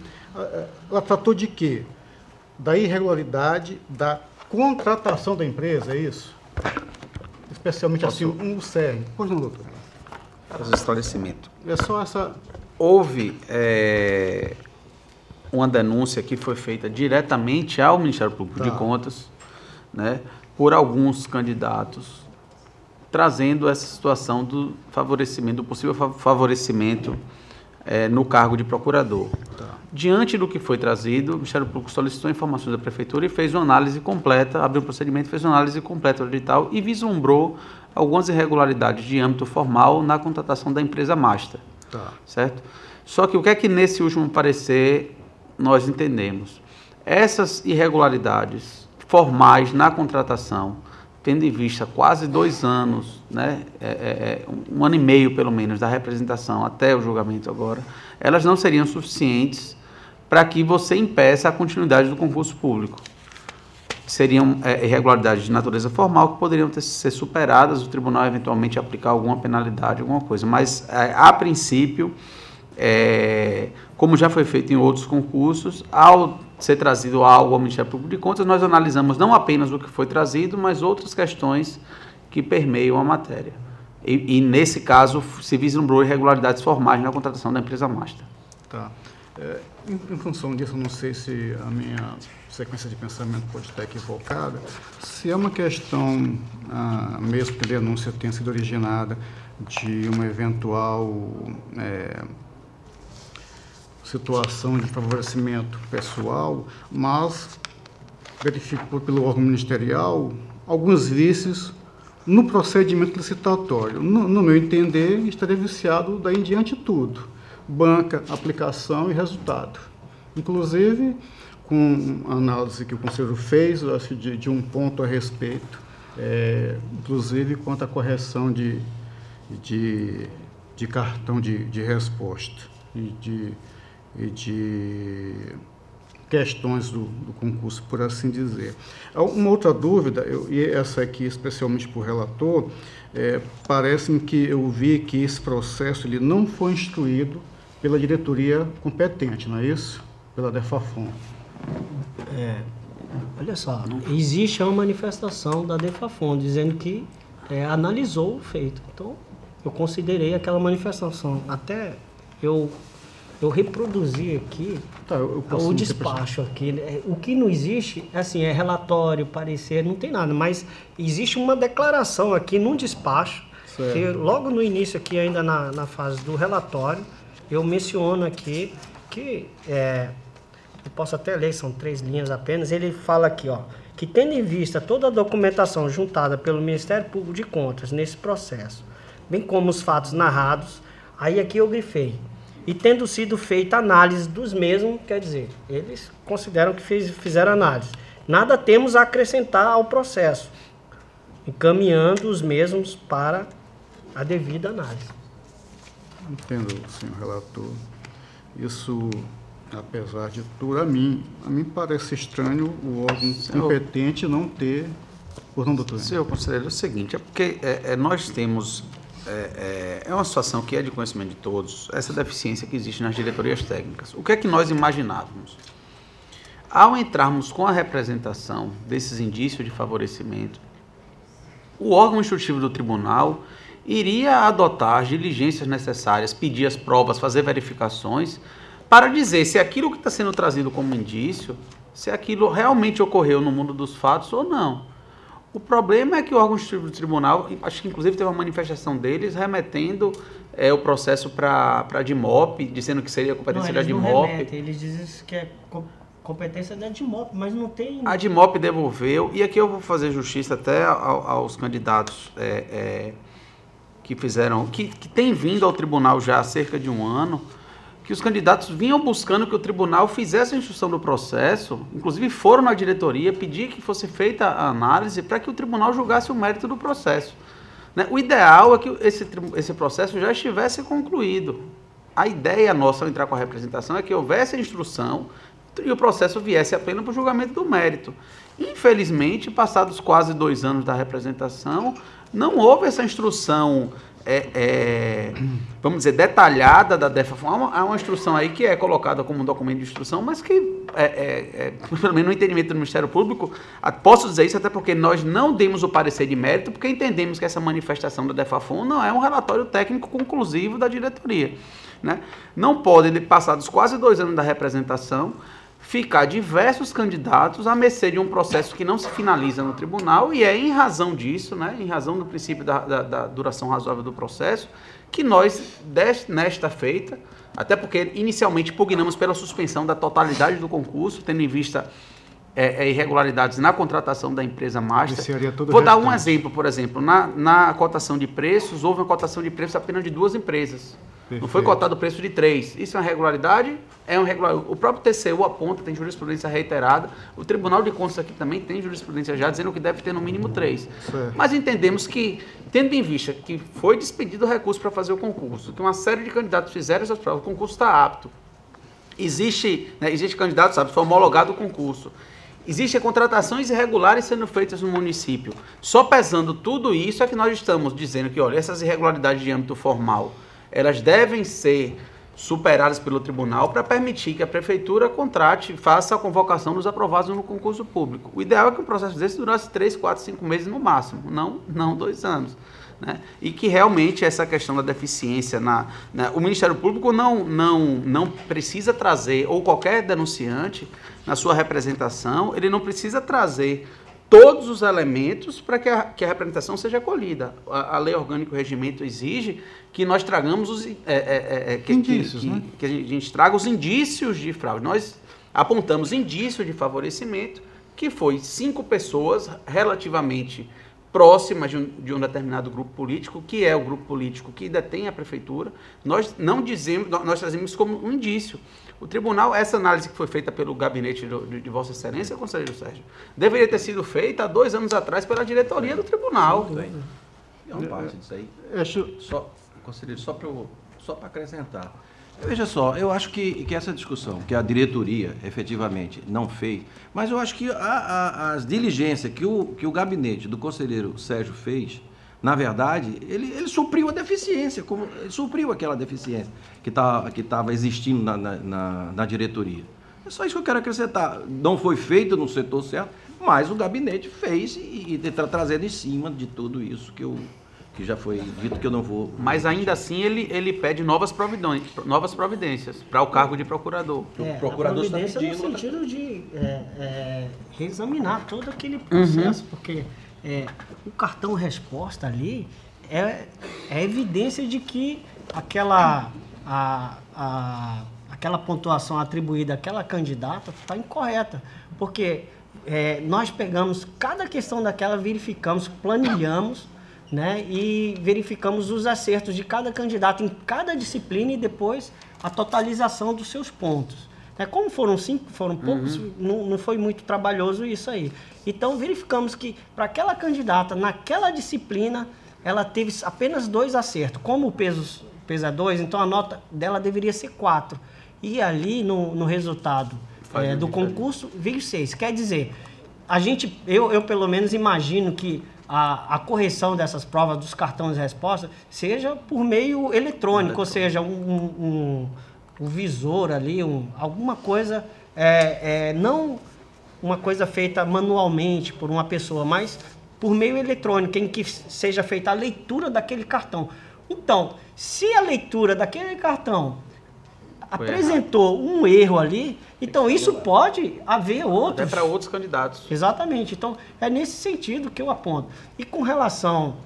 ela tratou de quê? Da irregularidade da contratação da empresa, é isso? Especialmente assim, o CERN. Pois não, doutor? Os esclarecimentos. É só essa... Houve uma denúncia que foi feita diretamente ao Ministério Público de Contas, né, por alguns candidatos, trazendo essa situação do favorecimento, do possível favorecimento no cargo de procurador. Diante do que foi trazido, o Ministério Público solicitou informações da Prefeitura e fez uma análise completa, abriu um procedimento, fez uma análise completa do edital e vislumbrou algumas irregularidades de âmbito formal na contratação da empresa Master. Certo? Só que o que é que nesse último parecer nós entendemos? Essas irregularidades formais na contratação, tendo em vista quase 2 anos, né, 1 ano e meio pelo menos da representação até o julgamento agora, elas não seriam suficientes para que você impeça a continuidade do concurso público. Seriam irregularidades de natureza formal que poderiam ser superadas, o tribunal eventualmente aplicar alguma penalidade, alguma coisa. Mas, a princípio, como já foi feito em outros concursos, ao ser trazido algo ao Ministério Público de Contas, nós analisamos não apenas o que foi trazido, mas outras questões que permeiam a matéria. E nesse caso, se vislumbrou irregularidades formais na contratação da empresa Master. Tá. Em função disso, eu não sei se a minha sequência de pensamento pode estar equivocada, se é uma questão, mesmo que a denúncia tenha sido originada de uma eventual situação de favorecimento pessoal, mas verificou pelo órgão ministerial alguns vícios no procedimento licitatório. No meu entender, estaria viciado daí em diante tudo. Banca, aplicação e resultado. Inclusive, com a análise que o conselheiro fez, eu acho de um ponto a respeito, inclusive quanto à correção de cartão de resposta e de questões do concurso, por assim dizer. Uma outra dúvida, e essa aqui especialmente para o relator, parece-me que eu vi que esse processo ele não foi instruído pela diretoria competente, não é isso? Pela DEFAFON. Olha só, existe uma manifestação da DEFAFON dizendo que analisou o feito. Então, eu considerei aquela manifestação. Até eu reproduzi aqui o despacho aqui. O que não existe, assim, é relatório, parecer, não tem nada, mas existe uma declaração aqui num despacho, que logo no início aqui, ainda na fase do relatório, eu menciono aqui que, eu posso até ler, são 3 linhas apenas, ele fala aqui, ó, que tendo em vista toda a documentação juntada pelo Ministério Público de Contas nesse processo, bem como os fatos narrados, aí aqui eu grifei, e tendo sido feita análise dos mesmos, quer dizer, eles consideram que fizeram análise. Nada temos a acrescentar ao processo, encaminhando os mesmos para a devida análise. Entendo, senhor relator. Isso, apesar de tudo, a mim parece estranho o órgão competente não ter... Por não, doutor? Senhor conselheiro, é o seguinte, porque nós temos... É uma situação que é de conhecimento de todos, essa deficiência que existe nas diretorias técnicas. O que é que nós imaginávamos? Ao entrarmos com a representação desses indícios de favorecimento, o órgão instrutivo do tribunal iria adotar as diligências necessárias, pedir as provas, fazer verificações, para dizer se aquilo que está sendo trazido como indício se aquilo realmente ocorreu no mundo dos fatos ou não. O problema é que o órgão do tribunal, acho que inclusive teve uma manifestação deles remetendo o processo para a DIMOP, dizendo que seria competência da DIMOP. Eles dizem que é competência da DIMOP, mas não tem... A DIMOP devolveu, e aqui eu vou fazer justiça até aos candidatos que têm vindo ao tribunal já há cerca de um ano, que os candidatos vinham buscando que o tribunal fizesse a instrução do processo, inclusive foram na diretoria pedir que fosse feita a análise para que o tribunal julgasse o mérito do processo. Né? O ideal é que esse processo já estivesse concluído. A ideia nossa ao entrar com a representação é que houvesse a instrução e o processo viesse apenas para o julgamento do mérito. Infelizmente, passados quase 2 anos da representação, não houve essa instrução, vamos dizer, detalhada da DEFAFON. Há uma instrução aí que é colocada como um documento de instrução, mas que, pelo menos no entendimento do Ministério Público, posso dizer isso até porque nós não demos o parecer de mérito, porque entendemos que essa manifestação da DEFAFON não é um relatório técnico conclusivo da diretoria. Né? Não podem, passados quase 2 anos da representação, ficar diversos candidatos à mercê de um processo que não se finaliza no tribunal, e é em razão disso, né, em razão do princípio da duração razoável do processo, que nós, nesta feita, até porque inicialmente pugnamos pela suspensão da totalidade do concurso, tendo em vista irregularidades na contratação da empresa master. Vou dar um exemplo, por exemplo, na cotação de preços, houve uma cotação de preços apenas de 2 empresas. Perfeito. Não foi cotado o preço de 3. Isso é uma irregularidade? É uma irregularidade. O próprio TCU aponta, tem jurisprudência reiterada. O Tribunal de Contas aqui também tem jurisprudência já dizendo que deve ter no mínimo 3. Certo. Mas entendemos que, tendo em vista que foi despedido o recurso para fazer o concurso, que uma série de candidatos fizeram essas provas, o concurso está apto. Existe candidato, sabe, foi homologado o concurso. Existem contratações irregulares sendo feitas no município. Só pesando tudo isso é que nós estamos dizendo que, olha, essas irregularidades de âmbito formal, elas devem ser superadas pelo tribunal para permitir que a prefeitura contrate e faça a convocação dos aprovados no concurso público. O ideal é que um processo desse durasse 3, 4, 5 meses no máximo, não 2 anos. Né? E que realmente essa questão da deficiência, o Ministério Público não precisa trazer, ou qualquer denunciante, na sua representação, ele não precisa trazer todos os elementos para que a representação seja acolhida. A Lei Orgânica e o Regimento exige que nós tragamos os indícios, né? Que a gente traga os indícios de fraude. Nós apontamos indício de favorecimento, que foi 5 pessoas relativamente próximas de um determinado grupo político, que é o grupo político que detém a prefeitura. Nós não dizemos, nós trazemos como um indício. O tribunal, essa análise que foi feita pelo gabinete de Vossa Excelência, conselheiro Sérgio, deveria ter sido feita há 2 anos atrás pela diretoria do tribunal. É uma parte disso aí. Conselheiro, só para acrescentar. Veja só, eu acho que essa discussão, que a diretoria efetivamente não fez, mas eu acho que as diligências que o gabinete do conselheiro Sérgio fez, na verdade, ele supriu a deficiência, ele supriu aquela deficiência que estava existindo na diretoria. É só isso que eu quero acrescentar. Não foi feito no setor certo, mas o gabinete fez e está trazendo em cima de tudo isso que já foi dito, que eu não vou... Mas ainda assim ele pede novas providências para o cargo de procurador. O procurador está pedindo... no sentido de reexaminar todo aquele processo, porque o cartão resposta ali é evidência de que aquela pontuação atribuída àquela candidata está incorreta, porque nós pegamos cada questão daquela, verificamos, planilhamos, né, e verificamos os acertos de cada candidato em cada disciplina e depois a totalização dos seus pontos. Como foram 5, foram poucos, não foi muito trabalhoso isso aí. Então verificamos que para aquela candidata, naquela disciplina, ela teve apenas 2 acertos. Como o peso é 2, então a nota dela deveria ser 4. E ali no resultado do concurso veio 6. Quer dizer, eu pelo menos imagino que a correção dessas provas dos cartões de resposta seja por meio eletrônico, ou seja, um visor ali, alguma coisa, não uma coisa feita manualmente por uma pessoa, mas por meio eletrônico, em que seja feita a leitura daquele cartão. Então, se a leitura daquele cartão apresentou um erro ali, então isso pode haver outros. Até para outros candidatos. Exatamente. Então, é nesse sentido que eu aponto. E com relação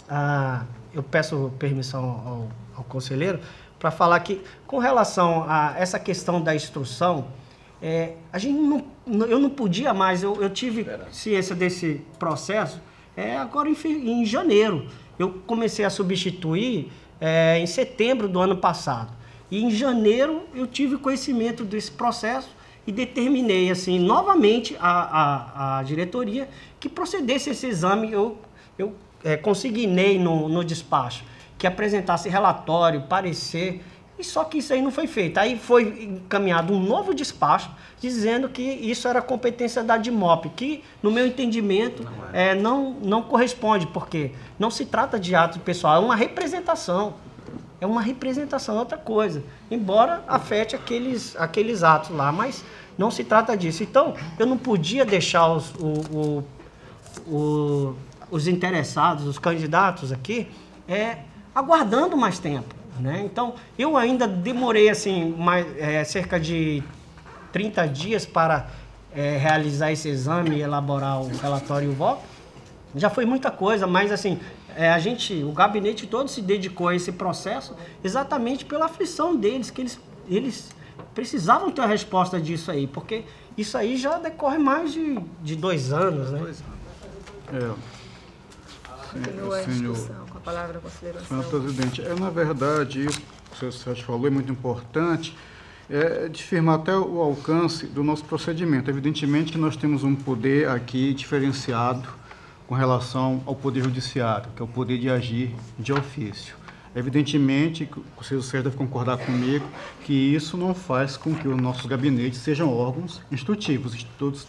a... Eu peço permissão ao conselheiro para falar que, com relação a essa questão da instrução, a gente eu não podia mais, eu tive ciência desse processo agora em janeiro. Eu comecei a substituir em setembro do ano passado. E em janeiro eu tive conhecimento desse processo e determinei assim, novamente a diretoria que procedesse esse exame. Eu consignei no despacho que apresentasse relatório, parecer, e só que isso aí não foi feito. Aí foi encaminhado um novo despacho dizendo que isso era competência da DIMOP, que, no meu entendimento, não corresponde, porque não se trata de ato pessoal, é uma representação. É uma representação, outra coisa. Embora afete aqueles atos lá, mas não se trata disso. Então, eu não podia deixar os interessados, os candidatos aqui, aguardando mais tempo. Né? Então, eu ainda demorei assim, cerca de 30 dias para realizar esse exame e elaborar o relatório e o voto. Já foi muita coisa, mas assim, o gabinete todo se dedicou a esse processo exatamente pela aflição deles, que eles precisavam ter a resposta disso aí, porque isso aí já decorre mais de 2 anos, né? 2 anos. Continua a discussão com a palavra, conselheiro. Senhor presidente, na verdade, o que o senhor falou é muito importante, de firmar até o alcance do nosso procedimento. Evidentemente que nós temos um poder aqui diferenciado com relação ao Poder Judiciário, que é o poder de agir de ofício. Evidentemente, o senhor deve concordar comigo, que isso não faz com que os nossos gabinetes sejam órgãos instrutivos, todos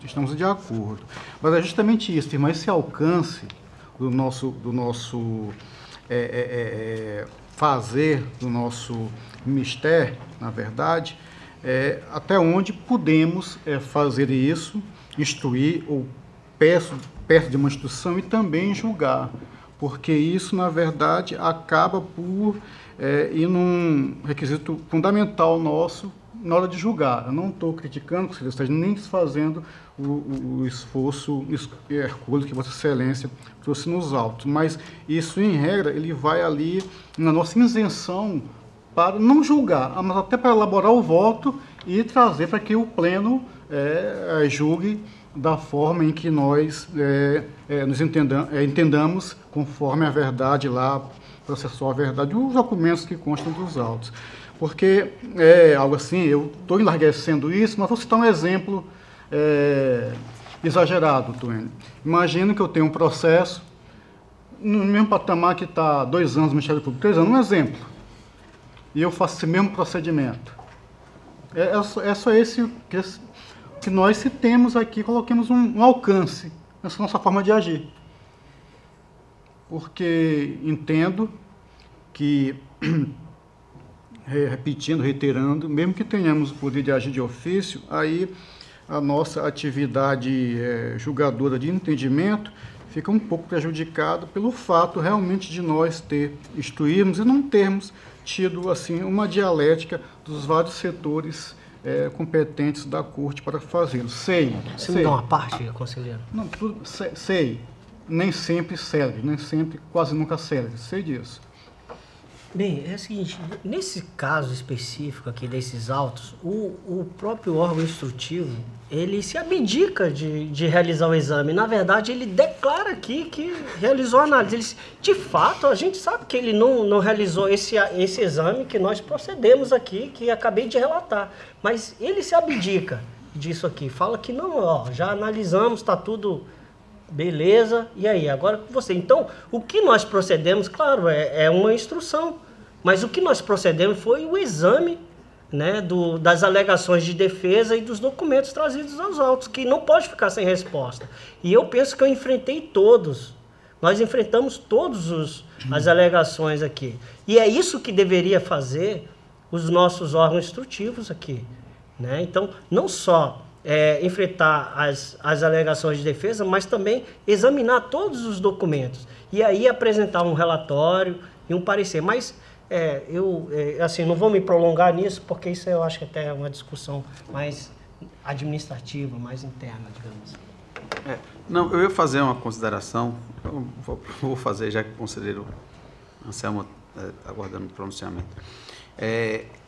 estamos de acordo. Mas é justamente isso, firmar esse alcance do nosso fazer, do nosso ministério, na verdade, até onde podemos fazer isso, instruir ou perto de uma instrução e também julgar, porque isso, na verdade, acaba por ir num requisito fundamental nosso na hora de julgar. Eu não estou criticando, porque você está nem desfazendo o esforço hercúleo que Vossa Excelência trouxe nos autos, mas isso, em regra, ele vai ali na nossa isenção para não julgar, mas até para elaborar o voto e trazer para que o pleno julgue da forma em que nós nos entendamos conforme a verdade lá, processual a verdade, os documentos que constam dos autos. Porque algo assim, eu estou enlarguecendo isso, mas vou citar um exemplo exagerado, Tuênio. Imagina que eu tenho um processo, no mesmo patamar que está 2 anos no Ministério Público, 3 anos, um exemplo, e eu faço esse mesmo procedimento. É só esse que nós citemos aqui, coloquemos um alcance nessa nossa forma de agir. Porque entendo que, repetindo, reiterando, mesmo que tenhamos o poder de agir de ofício, aí a nossa atividade julgadora de entendimento fica um pouco prejudicada pelo fato realmente de nós instruirmos e não termos tido assim uma dialética dos vários setores competentes da Corte para fazê-lo. Você me dá uma parte, conselheiro? Não, sei. Nem sempre serve, nem sempre, quase nunca serve. Sei disso. Bem, é o seguinte, nesse caso específico aqui desses autos, o próprio órgão instrutivo, ele se abdica de realizar o exame. Na verdade, ele declara aqui que realizou a análise. De fato, a gente sabe que ele não realizou esse exame que nós procedemos aqui, que acabei de relatar. Mas ele se abdica disso aqui, fala que não, já analisamos, está tudo beleza, e aí, agora com você. Então, o que nós procedemos, claro, é uma instrução, mas o que nós procedemos foi o exame, né, das alegações de defesa e dos documentos trazidos aos autos, que não pode ficar sem resposta. E eu penso que eu enfrentei todos. Nós enfrentamos todas as alegações aqui. E é isso que deveria fazer os nossos órgãos instrutivos aqui, né? Então, não só enfrentar as alegações de defesa, mas também examinar todos os documentos. E aí apresentar um relatório e um parecer. Mas Assim, não vou me prolongar nisso, porque isso eu acho que até é uma discussão mais administrativa, mais interna, digamos. Não, eu ia fazer uma consideração, eu vou fazer, já que o conselheiro Anselmo está aguardando o pronunciamento.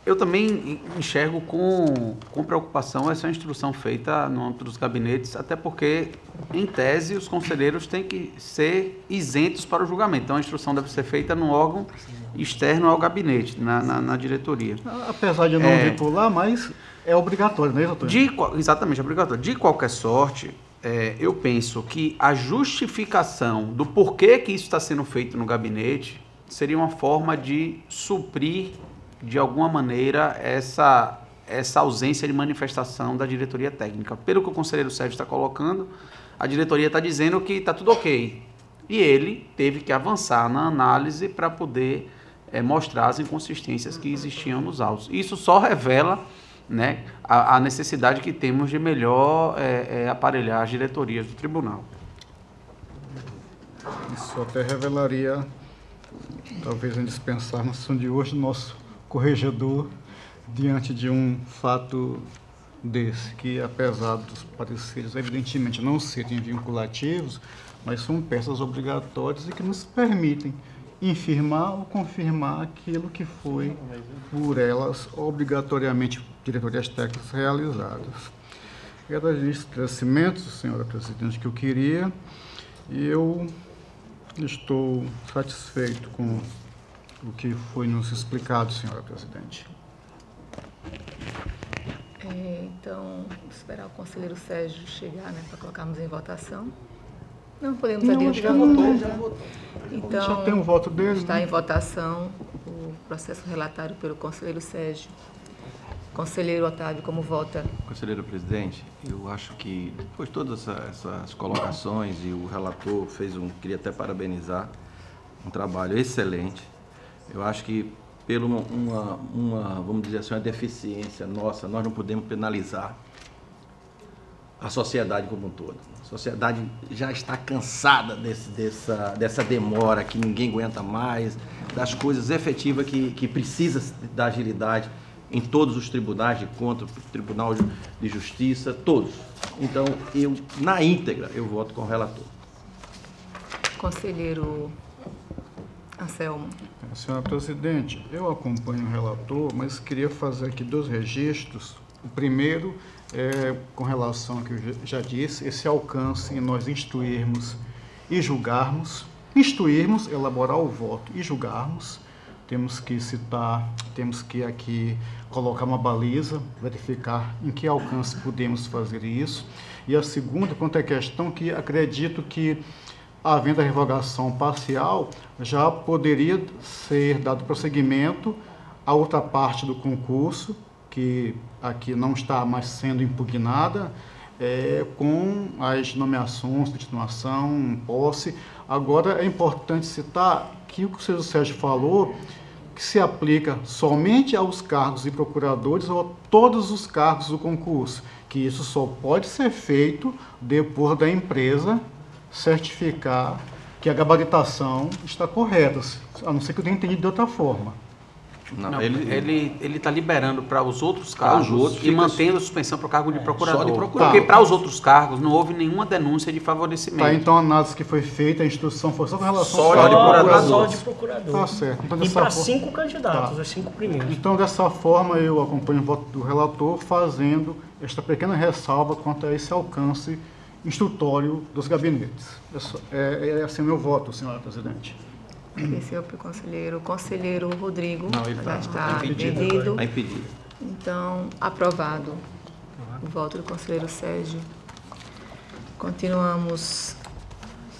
Eu também enxergo com preocupação essa instrução feita no âmbito dos gabinetes, até porque, em tese, os conselheiros têm que ser isentos para o julgamento. Então, a instrução deve ser feita num órgão externo ao gabinete, na diretoria. Apesar de não vincular, mas é obrigatório, não é, doutor? Exatamente, é obrigatório. De qualquer sorte, eu penso que a justificação do porquê que isso está sendo feito no gabinete seria uma forma de suprir, de alguma maneira, essa ausência de manifestação da diretoria técnica. Pelo que o conselheiro Sérgio está colocando, a diretoria está dizendo que está tudo ok. E ele teve que avançar na análise para poder mostrar as inconsistências que existiam nos autos. Isso só revela, né, a necessidade que temos de melhor aparelhar as diretorias do tribunal. Isso até revelaria, talvez indispensável na sessão de hoje, nosso corregedor diante de um fato desse, que apesar dos pareceres evidentemente não serem vinculativos, mas são peças obrigatórias e que nos permitem infirmar ou confirmar aquilo que foi por elas obrigatoriamente diretorias técnicas realizadas. Era esses esclarecimentos, senhora presidente, que eu queria, e eu estou satisfeito com o que foi nos explicado, senhora presidente. Então, esperar o conselheiro Sérgio chegar, né, para colocarmos em votação. Não podemos adiante. Já votou. Então, já tem um voto dele. Está em votação o processo relatório pelo conselheiro Sérgio. Conselheiro Otávio, como vota? Conselheiro presidente, eu acho que depois de todas essas colocações e o relator queria até parabenizar, um trabalho excelente. Eu acho que pela vamos dizer assim, uma deficiência nossa, nós não podemos penalizar a sociedade como um todo. A sociedade já está cansada dessa demora, que ninguém aguenta mais, das coisas efetivas que precisa da agilidade em todos os tribunais de conta, Tribunal de Justiça, todos. Então, na íntegra, eu voto com o relator. Conselheiro Anselmo. Senhora presidente, eu acompanho o relator, mas queria fazer aqui 2 registros. O primeiro é com relação ao que eu já disse, esse alcance em nós instruirmos e julgarmos, elaborar o voto e julgarmos. Temos que citar, temos que aqui colocar uma baliza, verificar em que alcance podemos fazer isso. E a segunda, quanto à questão que acredito que, havendo a revogação parcial, já poderia ser dado prosseguimento à outra parte do concurso, que aqui não está mais sendo impugnada, com as nomeações, continuação, posse. Agora, é importante citar que o que o senhor Sérgio falou, que se aplica somente aos cargos de procuradores ou a todos os cargos do concurso, que isso só pode ser feito depois da empresa certificar que a gabaritação está correta, a não ser que eu tenha entendido de outra forma. Não, ele está liberando para os outros cargos e mantendo a suspensão para o cargo de procurador. Só de procurador. Porque para os outros cargos não houve nenhuma denúncia de favorecimento. Tá, então a análise que foi feita, a instrução foi só com relação Só de procurador. Tá certo. Então, e para 5 candidatos, os 5 primeiros. Então, dessa forma, eu acompanho o voto do relator, fazendo esta pequena ressalva quanto a esse alcance instrutório dos gabinetes. É assim o meu voto, senhora presidente. Esse é o conselheiro. O conselheiro Rodrigo já está impedido. Está impedido. Então, aprovado o voto do conselheiro Sérgio. Continuamos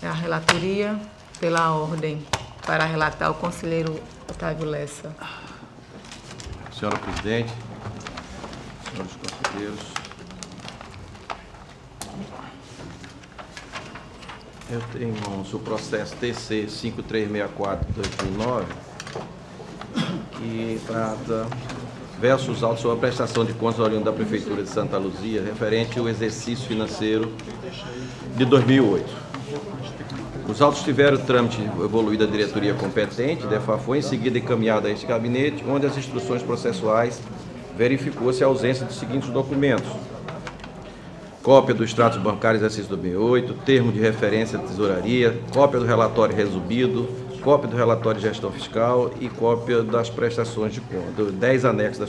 a relatoria pela ordem para relatar o conselheiro Otávio Lessa. Senhora presidente, senhores conselheiros, eu tenho em mãos o processo TC 5364/2009, que trata versus autos sobre a prestação de contas oriunda da Prefeitura de Santa Luzia, referente ao exercício financeiro de 2008. Os autos tiveram o trâmite evoluído à diretoria competente, DEFA foi em seguida encaminhada a este gabinete, onde as instruções processuais verificou-se a ausência dos seguintes documentos: cópia dos extratos bancários exercício 2008, termo de referência da tesouraria, cópia do relatório resumido, cópia do relatório de gestão fiscal e cópia das prestações de conta, 10 anexos das